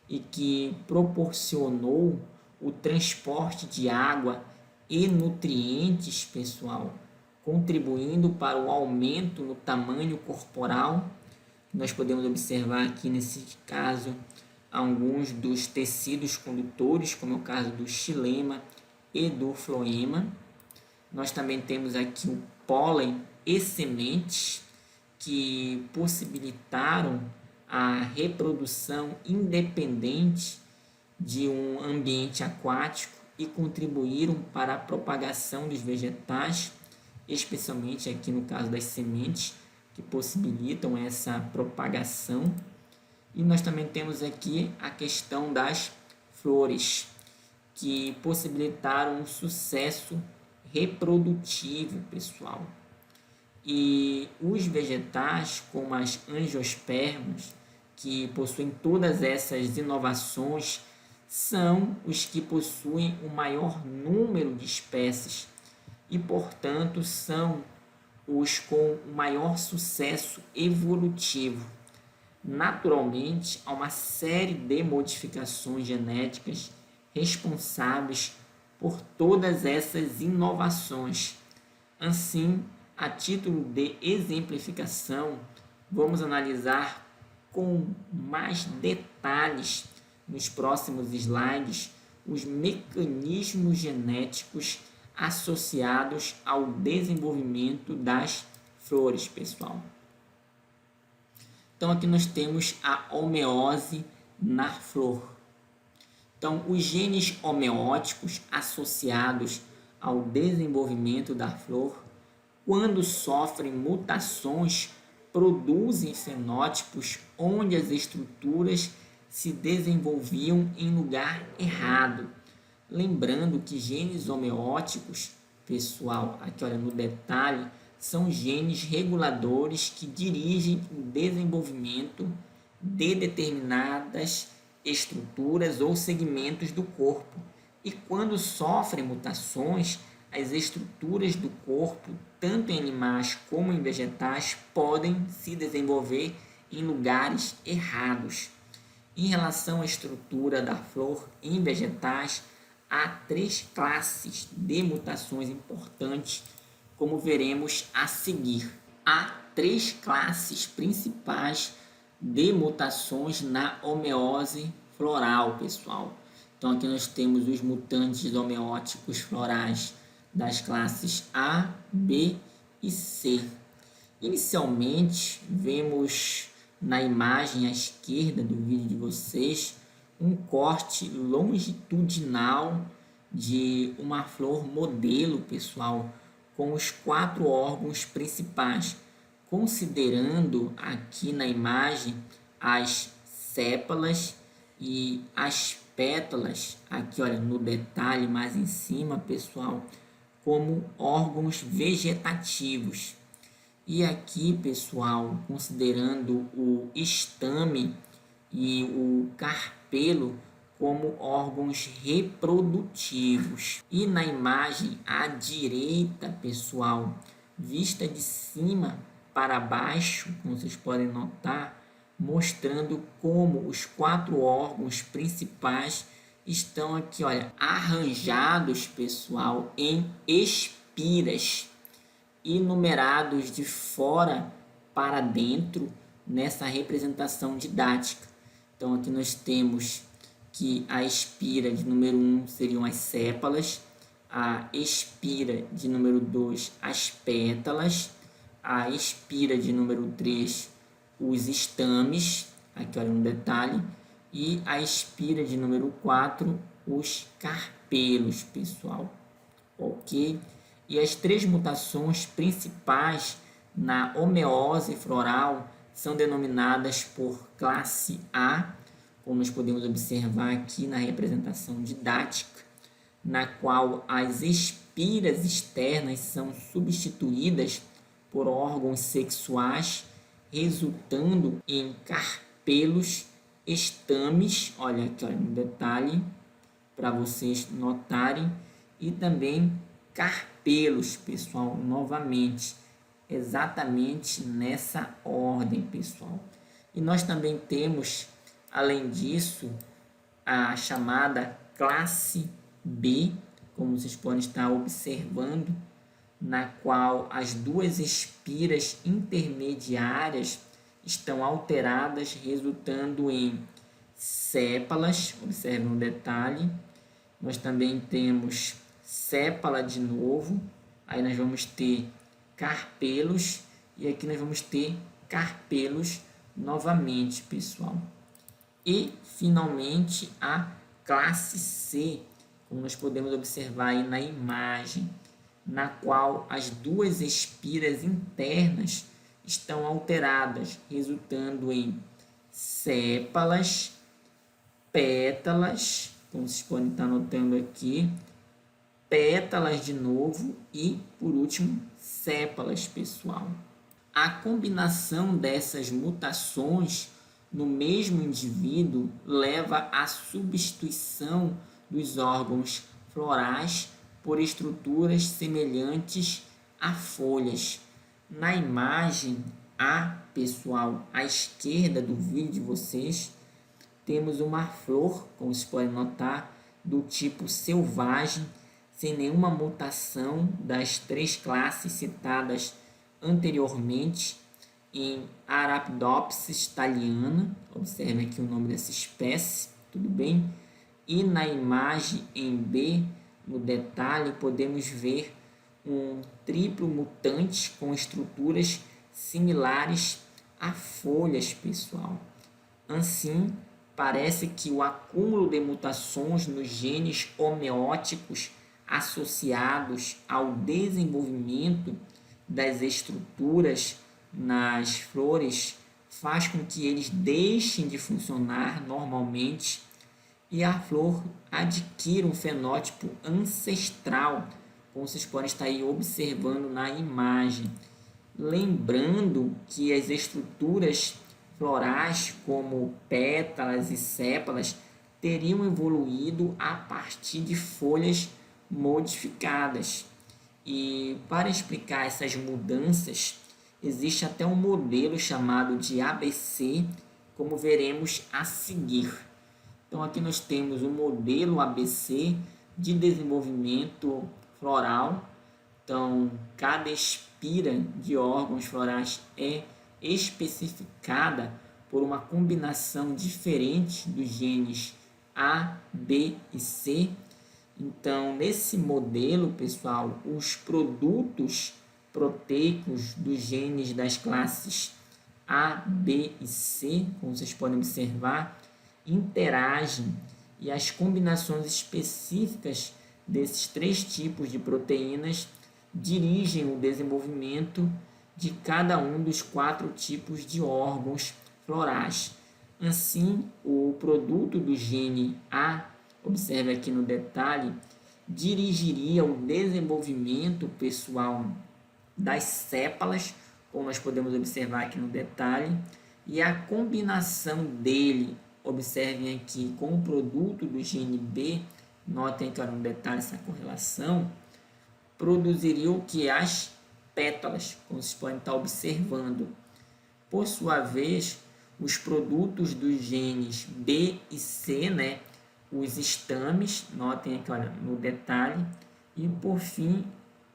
Speaker 1: e que proporcionou o transporte de água e nutrientes, pessoal, contribuindo para o aumento no tamanho corporal. Nós podemos observar aqui nesse caso alguns dos tecidos condutores, como é o caso do xilema e do floema. Nós também temos aqui o pólen e sementes, que possibilitaram a reprodução independente de um ambiente aquático e contribuíram para a propagação dos vegetais, especialmente aqui no caso das sementes, que possibilitam essa propagação. E nós também temos aqui a questão das flores, que possibilitaram um sucesso reprodutivo, pessoal. E os vegetais, como as angiospermas, que possuem todas essas inovações, são os que possuem o maior número de espécies e, portanto, são os com o maior sucesso evolutivo. Naturalmente, há uma série de modificações genéticas responsáveis por todas essas inovações. Assim, a título de exemplificação, vamos analisar com mais detalhes nos próximos slides os mecanismos genéticos associados ao desenvolvimento das flores, pessoal. Então, aqui nós temos a homeose na flor. Então, os genes homeóticos associados ao desenvolvimento da flor, quando sofrem mutações, produzem fenótipos onde as estruturas se desenvolviam em lugar errado. Lembrando que genes homeóticos, pessoal, aqui olha no detalhe, são genes reguladores que dirigem o desenvolvimento de determinadas estruturas ou segmentos do corpo. E quando sofrem mutações, as estruturas do corpo, tanto em animais como em vegetais, podem se desenvolver em lugares errados. Em relação à estrutura da flor em vegetais, há 3 classes de mutações importantes, como veremos a seguir. Há 3 classes principais de mutações na homeose floral, pessoal. Então, aqui nós temos os mutantes homeóticos florais das classes A, B e C. Inicialmente, vemos na imagem à esquerda do vídeo de vocês um corte longitudinal de uma flor modelo, pessoal, com os 4 órgãos principais, considerando aqui na imagem as sépalas e as pétalas, aqui olha no detalhe mais em cima, pessoal, como órgãos vegetativos. E aqui, pessoal, considerando o estame e o carpelo como órgãos reprodutivos. E na imagem à direita, pessoal, vista de cima para baixo, como vocês podem notar, mostrando como os 4 órgãos principais estão aqui, olha, arranjados, pessoal, em espiras e numerados de fora para dentro nessa representação didática. Então, aqui nós temos que a espira de número 1 seriam as sépalas, a espira de número 2 as pétalas, a espira de número 3 os estames, aqui olha no detalhe, e a espira de número 4 os carpelos, pessoal. Ok? E as 3 mutações principais na homeose floral são denominadas por classe A, como nós podemos observar aqui na representação didática, na qual as espiras externas são substituídas por órgãos sexuais, resultando em carpelos, estames, olha aqui olha, no detalhe, para vocês notarem, e também carpelos, pessoal, novamente, exatamente nessa ordem, pessoal. E nós também temos, além disso, a chamada classe B, como vocês podem estar observando, na qual as 2 espiras intermediárias estão alteradas, resultando em sépalas, observe no detalhe. Nós também temos sépala de novo, aí nós vamos ter carpelos, e aqui nós vamos ter carpelos novamente, pessoal. E, finalmente, a classe C, como nós podemos observar aí na imagem, na qual as duas espiras internas estão alteradas, resultando em sépalas, pétalas, como vocês podem estar notando aqui, pétalas de novo e, por último, sépalas, pessoal. A combinação dessas mutações no mesmo indivíduo leva à substituição dos órgãos florais por estruturas semelhantes a folhas. Na imagem A, pessoal, à esquerda do vídeo de vocês, temos uma flor, como vocês podem notar, do tipo selvagem, sem nenhuma mutação das 3 classes citadas anteriormente em Arabidopsis thaliana. Observe aqui o nome dessa espécie, tudo bem? E na imagem em B, no detalhe, podemos ver um triplo mutante com estruturas similares a folhas, pessoal. Assim, parece que o acúmulo de mutações nos genes homeóticos associados ao desenvolvimento das estruturas nas flores faz com que eles deixem de funcionar normalmente e a flor adquira um fenótipo ancestral, como vocês podem estar aí observando na imagem. Lembrando que as estruturas florais, como pétalas e sépalas, teriam evoluído a partir de folhas modificadas. E para explicar essas mudanças, existe até um modelo chamado de ABC, como veremos a seguir. Então aqui nós temos o modelo ABC de desenvolvimento floral. Então cada espira de órgãos florais é especificada por uma combinação diferente dos genes A, B e C. Então, nesse modelo, pessoal, os produtos proteicos dos genes das classes A, B e C, como vocês podem observar, interagem e as combinações específicas desses 3 tipos de proteínas dirigem o desenvolvimento de cada um dos 4 tipos de órgãos florais. Assim, o produto do gene A, observe aqui no detalhe, dirigiria o desenvolvimento pessoal das sépalas, como nós podemos observar aqui no detalhe, e a combinação dele, observem aqui, com o produto do gene B, notem aqui no detalhe essa correlação, produziria o que? As pétalas, como vocês podem estar observando. Por sua vez, os produtos dos genes B e C, né, os estames, notem aqui no detalhe, e por fim,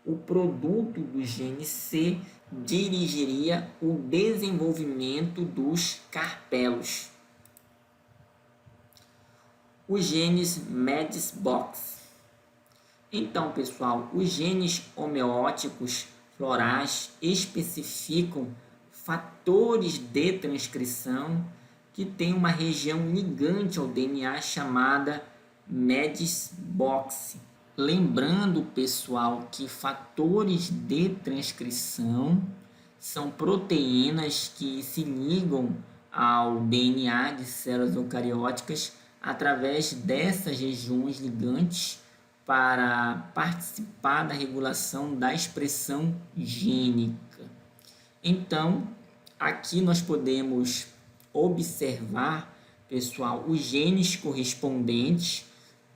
Speaker 1: o produto do gene C dirigiria o desenvolvimento dos carpelos. Os genes MEDS-Box. Então, pessoal, os genes homeóticos florais especificam fatores de transcrição que tem uma região ligante ao DNA chamada MEDS-Box. Lembrando, pessoal, que fatores de transcrição são proteínas que se ligam ao DNA de células eucarióticas através dessas regiões ligantes para participar da regulação da expressão gênica. Então, aqui nós podemos observar, pessoal, os genes correspondentes,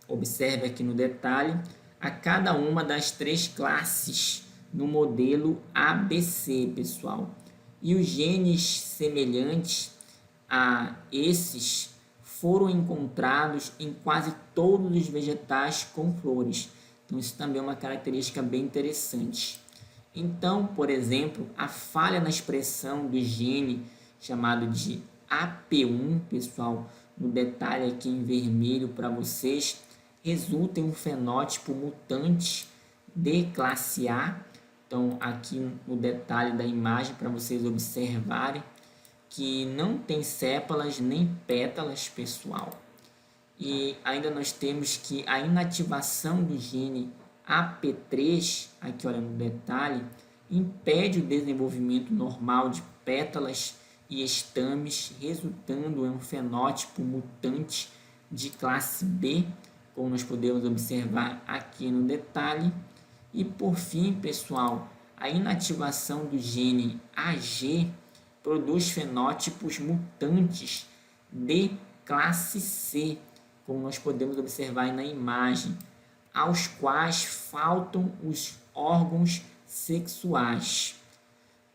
Speaker 1: observe aqui no detalhe, a cada uma das 3 classes no modelo ABC, pessoal. E os genes semelhantes a esses foram encontrados em quase todos os vegetais com flores. Então, isso também é uma característica bem interessante. Então, por exemplo, a falha na expressão do gene chamado de AP1, pessoal, no detalhe aqui em vermelho para vocês, resulta em um fenótipo mutante de classe A. Então, aqui no detalhe da imagem para vocês observarem que não tem sépalas nem pétalas, pessoal. E ainda nós temos que a inativação do gene AP3, aqui olha no detalhe, impede o desenvolvimento normal de pétalas e estames, resultando em um fenótipo mutante de classe B, como nós podemos observar aqui no detalhe. E por fim, pessoal, a inativação do gene AG produz fenótipos mutantes de classe C, como nós podemos observar na imagem, aos quais faltam os órgãos sexuais.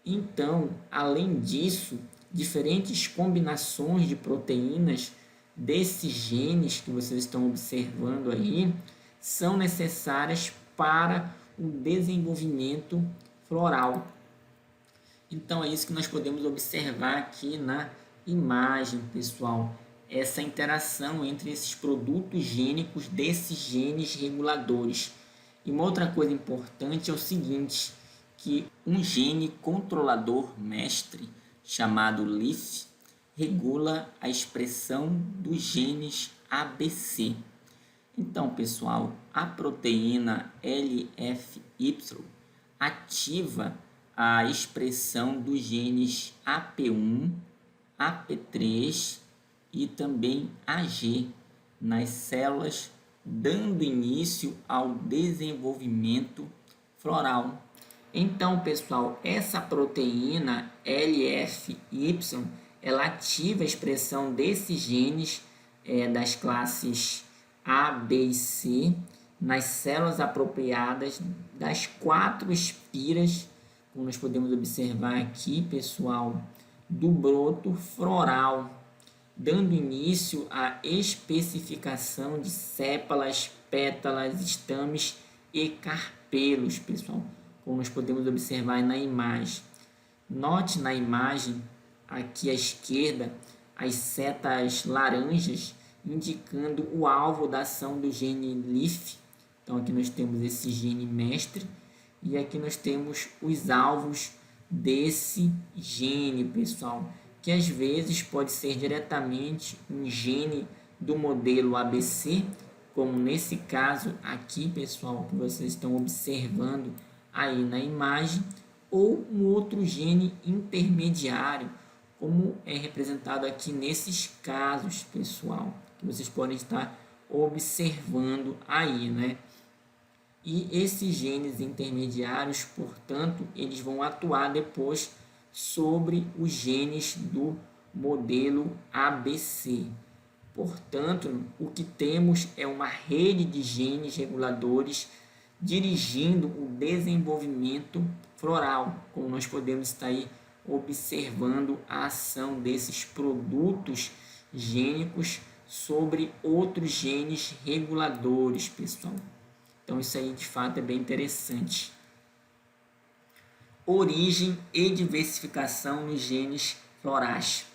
Speaker 1: Então, além disso, diferentes combinações de proteínas desses genes que vocês estão observando aí são necessárias para o desenvolvimento floral. Então, é isso que nós podemos observar aqui na imagem, pessoal. Essa interação entre esses produtos gênicos desses genes reguladores. E uma outra coisa importante é o seguinte, que um gene controlador mestre, chamado LIF, regula a expressão dos genes ABC. Então, pessoal, a proteína LFY ativa a expressão dos genes AP1, AP3 e também AG nas células, dando início ao desenvolvimento floral. Então, pessoal, essa proteína LFY, ela ativa a expressão desses genes das classes A, B e C nas células apropriadas das 4 espiras, como nós podemos observar aqui, pessoal, do broto floral, dando início à especificação de sépalas, pétalas, estames e carpelos, pessoal, como nós podemos observar na imagem. Note na imagem, aqui à esquerda, as setas laranjas, indicando o alvo da ação do gene LIF. Então, aqui nós temos esse gene mestre, e aqui nós temos os alvos desse gene, pessoal, que às vezes pode ser diretamente um gene do modelo ABC, como nesse caso aqui, pessoal, que vocês estão observando aí na imagem, ou um outro gene intermediário, como é representado aqui nesses casos, pessoal, que vocês podem estar observando aí, né? E esses genes intermediários, portanto, eles vão atuar depois sobre os genes do modelo ABC. Portanto, o que temos é uma rede de genes reguladores dirigindo o desenvolvimento floral, como nós podemos estar aí observando a ação desses produtos gênicos sobre outros genes reguladores, pessoal. Então, isso aí, de fato, é bem interessante. Origem e diversificação nos genes florais.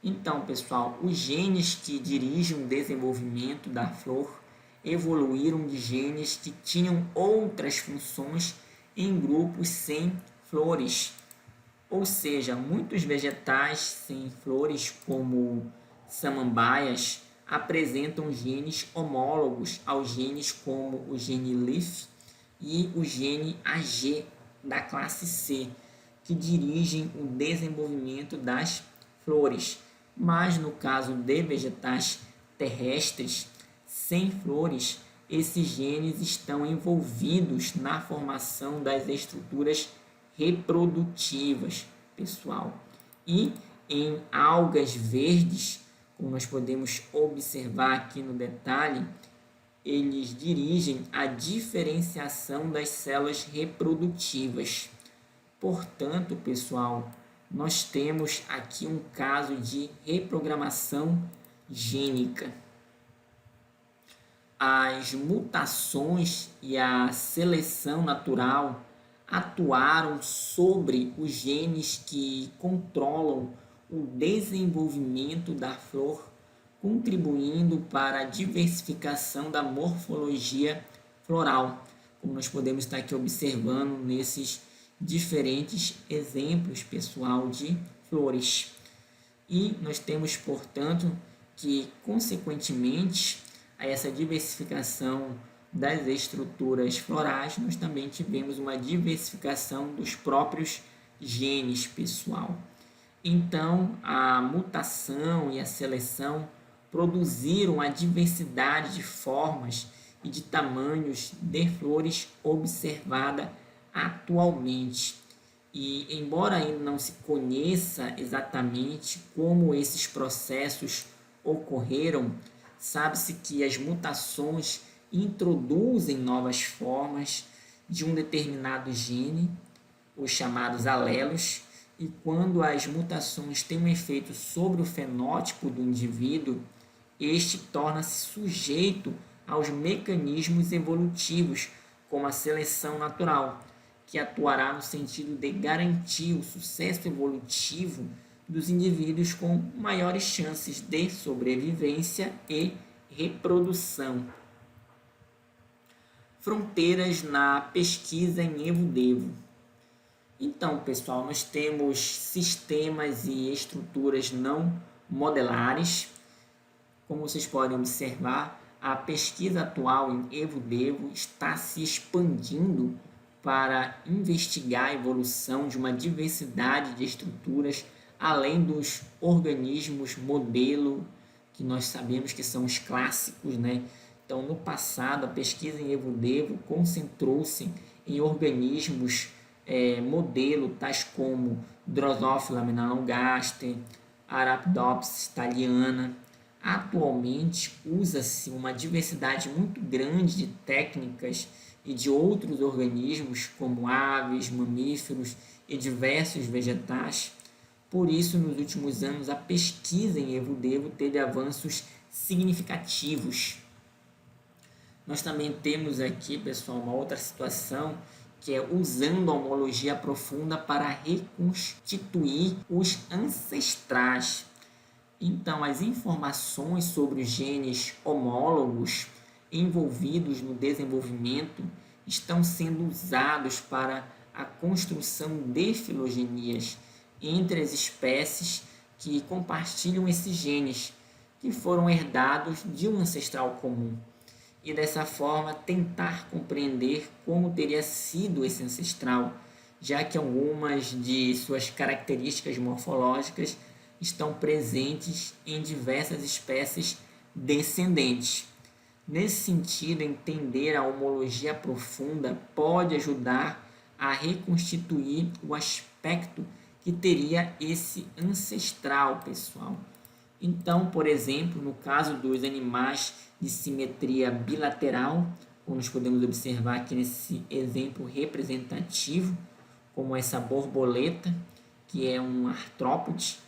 Speaker 1: Então, pessoal, os genes que dirigem o desenvolvimento da flor evoluíram de genes que tinham outras funções em grupos sem flores. Ou seja, muitos vegetais sem flores, como samambaias, apresentam genes homólogos aos genes como o gene LIF e o gene AG da classe C, que dirigem o desenvolvimento das flores. Mas no caso de vegetais terrestres sem flores, esses genes estão envolvidos na formação das estruturas reprodutivas, pessoal. E em algas verdes, como nós podemos observar aqui no detalhe, eles dirigem a diferenciação das células reprodutivas. Portanto, pessoal, nós temos aqui um caso de reprogramação gênica. As mutações e a seleção natural atuaram sobre os genes que controlam o desenvolvimento da flor, contribuindo para a diversificação da morfologia floral, como nós podemos estar aqui observando nesses diferentes exemplos, pessoal, de flores. E nós temos, portanto, que, consequentemente, a essa diversificação das estruturas florais, nós também tivemos uma diversificação dos próprios genes, pessoal. Então, a mutação e a seleção produziram a diversidade de formas e de tamanhos de flores observada atualmente. E, embora ainda não se conheça exatamente como esses processos ocorreram, sabe-se que as mutações introduzem novas formas de um determinado gene, os chamados alelos, e quando as mutações têm um efeito sobre o fenótipo do indivíduo, este torna-se sujeito aos mecanismos evolutivos, como a seleção natural, que atuará no sentido de garantir o sucesso evolutivo dos indivíduos com maiores chances de sobrevivência e reprodução. Fronteiras na pesquisa em Evo-Devo. Então, pessoal, nós temos sistemas e estruturas não modelares. Como vocês podem observar, a pesquisa atual em Evo-Devo está se expandindo para investigar a evolução de uma diversidade de estruturas, além dos organismos modelo, que nós sabemos que são os clássicos, né? Então, no passado, a pesquisa em Evo-Devo concentrou-se em organismos modelo, tais como Drosophila melanogaster, Arabidopsis thaliana. Atualmente, usa-se uma diversidade muito grande de técnicas e de outros organismos, como aves, mamíferos e diversos vegetais. Por isso, nos últimos anos, a pesquisa em Evo-Devo teve avanços significativos. Nós também temos aqui, pessoal, uma outra situação, que é usando a homologia profunda para reconstituir os ancestrais. Então, as informações sobre os genes homólogos envolvidos no desenvolvimento estão sendo usados para a construção de filogenias entre as espécies que compartilham esses genes, que foram herdados de um ancestral comum. E dessa forma tentar compreender como teria sido esse ancestral, já que algumas de suas características morfológicas estão presentes em diversas espécies descendentes. Nesse sentido, entender a homologia profunda pode ajudar a reconstituir o aspecto que teria esse ancestral, pessoal. Então, por exemplo, no caso dos animais de simetria bilateral, como nós podemos observar aqui nesse exemplo representativo, como essa borboleta, que é um artrópode,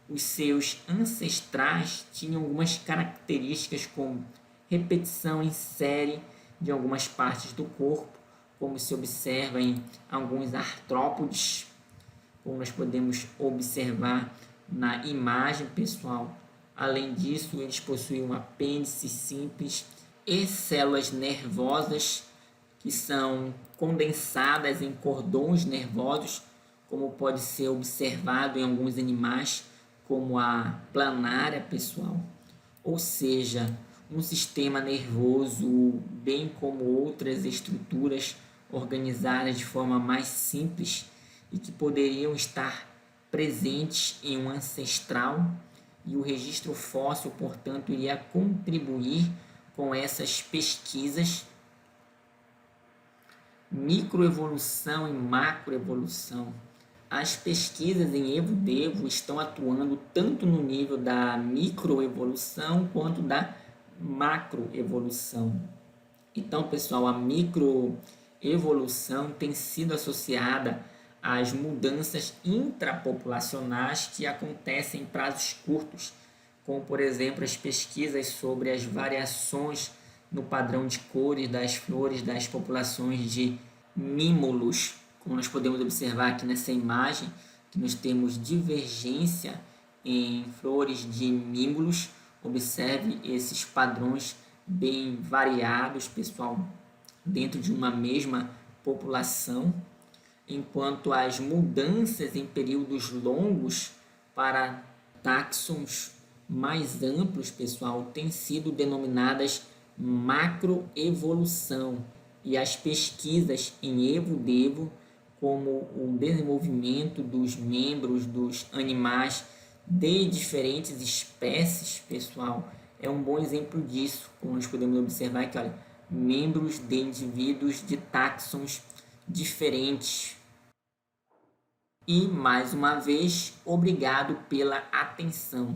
Speaker 1: os seus ancestrais tinham algumas características como repetição em série de algumas partes do corpo, como se observa em alguns artrópodes, como nós podemos observar na imagem, pessoal. Além disso, eles possuem um apêndice simples e células nervosas que são condensadas em cordões nervosos, como pode ser observado em alguns animais, como a planária, pessoal. Ou seja, um sistema nervoso, bem como outras estruturas organizadas de forma mais simples e que poderiam estar presentes em um ancestral, e o registro fóssil, portanto, iria contribuir com essas pesquisas. Microevolução e macroevolução. As pesquisas em Evo-Devo estão atuando tanto no nível da microevolução quanto da macroevolução. Então, pessoal, a microevolução tem sido associada às mudanças intrapopulacionais que acontecem em prazos curtos, como, por exemplo, as pesquisas sobre as variações no padrão de cores das flores das populações de mímulos, como nós podemos observar aqui nessa imagem, que nós temos divergência em flores de mímulos. Observe esses padrões bem variados, pessoal, dentro de uma mesma população, enquanto as mudanças em períodos longos para táxons mais amplos, pessoal, têm sido denominadas macroevolução e as pesquisas em evo-devo, como o desenvolvimento dos membros dos animais de diferentes espécies, pessoal, é um bom exemplo disso, como nós podemos observar que, olha, membros de indivíduos de táxons diferentes. E, mais uma vez, obrigado pela atenção.